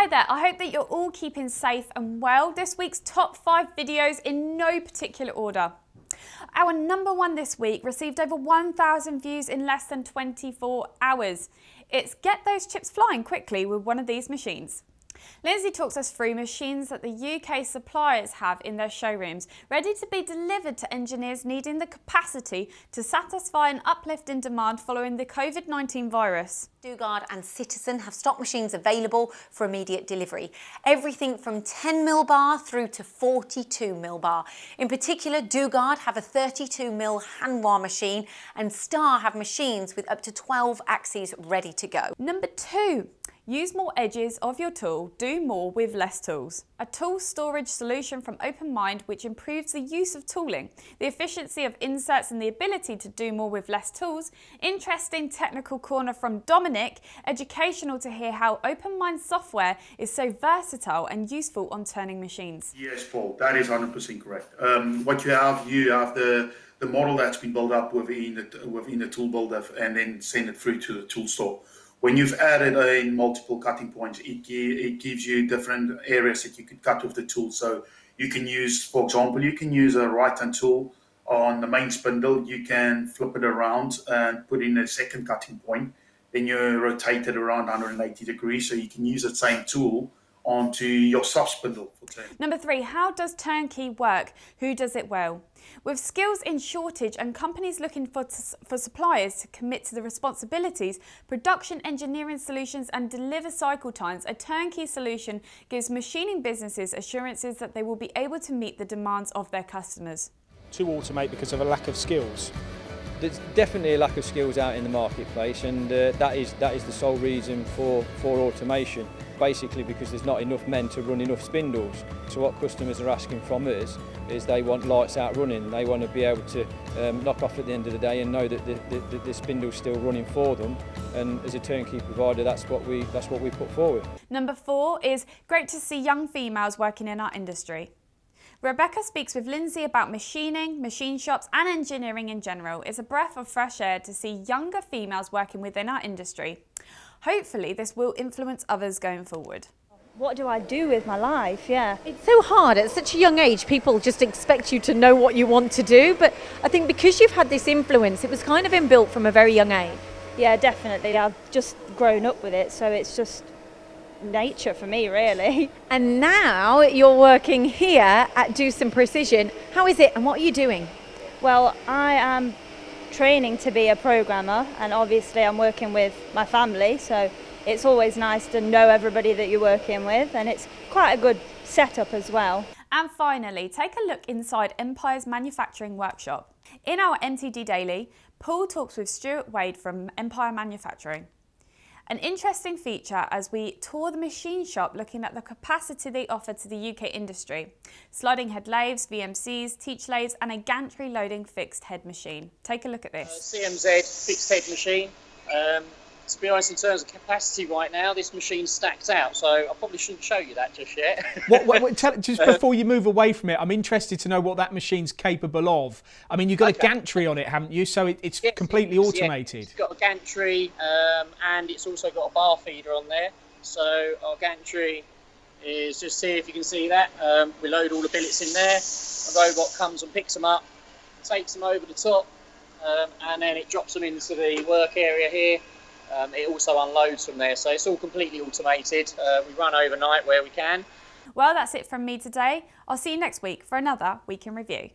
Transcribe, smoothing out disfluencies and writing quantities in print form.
Hi there, I hope that you're all keeping safe and well. This week's top 5 videos in no particular order. Our number 1 this week received over 1,000 views in less than 24 hours. It's get those chips flying quickly with one of these machines. Lindsay talks us through machines that the UK suppliers have in their showrooms, ready to be delivered to engineers needing the capacity to satisfy an uplift in demand following the COVID-19 virus. Dugard and Citizen have stock machines available for immediate delivery. Everything from 10mm bar through to 42mm bar. In particular, Dugard have a 32mm Hanwha machine and Star have machines with up to 12 axes ready to go. Number 2. Use more edges of your tool, do more with less tools. A tool storage solution from OpenMind which improves the use of tooling, the efficiency of inserts and the ability to do more with less tools. Interesting technical corner from Dominic, educational to hear how OpenMind software is so versatile and useful on turning machines. Yes, Paul, that is 100% correct. What you have the model that's been built up within the tool builder and then send it through to the tool store. When you've added in multiple cutting points, it gives you different areas that you could cut with the tool. So you can use, for example, you can use a right-hand tool on the main spindle. You can flip it around and put in a second cutting point. Then you rotate it around 180 degrees. So you can use the same tool onto your soft spindle for turning. Number 3, how does Turnkey work? Who does it well? With skills in shortage and companies looking for suppliers to commit to the responsibilities, production engineering solutions and deliver cycle times, a turnkey solution gives machining businesses assurances that they will be able to meet the demands of their customers. To automate because of a lack of skills. There's definitely a lack of skills out in the marketplace, and that is the sole reason for automation. Basically because there's not enough men to run enough spindles. So what customers are asking from us is they want lights out running. They want to be able to knock off at the end of the day and know that the spindle's still running for them. And as a turnkey provider, that's what we put forward. Number 4 is great to see young females working in our industry. Rebecca speaks with Lindsay about machining, machine shops and engineering in general. It's a breath of fresh air to see younger females working within our industry. Hopefully this will influence others going forward. What do I do with my life? Yeah. It's so hard at such a young age. People just expect you to know what you want to do, but I think because you've had this influence, it was kind of inbuilt from a very young age. Yeah, definitely. I've just grown up with it, so it's just nature for me, really. And now you're working here at Do Some Precision. How is it and what are you doing? Well, I am training to be a programmer, and obviously I'm working with my family, so it's always nice to know everybody that you're working with, and it's quite a good setup as well. And finally, take a look inside Empire's manufacturing workshop. In our MTD Daily, Paul talks with Stuart Wade from Empire Manufacturing. An interesting feature as we tour the machine shop looking at the capacity they offer to the UK industry. Sliding head lathes, VMCs, teach lathes and a gantry loading fixed head machine. Take a look at this. CMZ fixed head machine. To be honest, in terms of capacity right now, this machine's stacked out, so I probably shouldn't show you that just yet. Just before you move away from it, I'm interested to know what that machine's capable of. I mean, you've got a gantry on it, haven't you? So it's completely automated. It's got a gantry and it's also got a bar feeder on there. So our gantry is just here, if you can see that. We load all the billets in there. A robot comes and picks them up, takes them over the top, and then it drops them into the work area here. It also unloads from there, so it's all completely automated. We run overnight where we can. Well, that's it from me today. I'll see you next week for another Week in Review.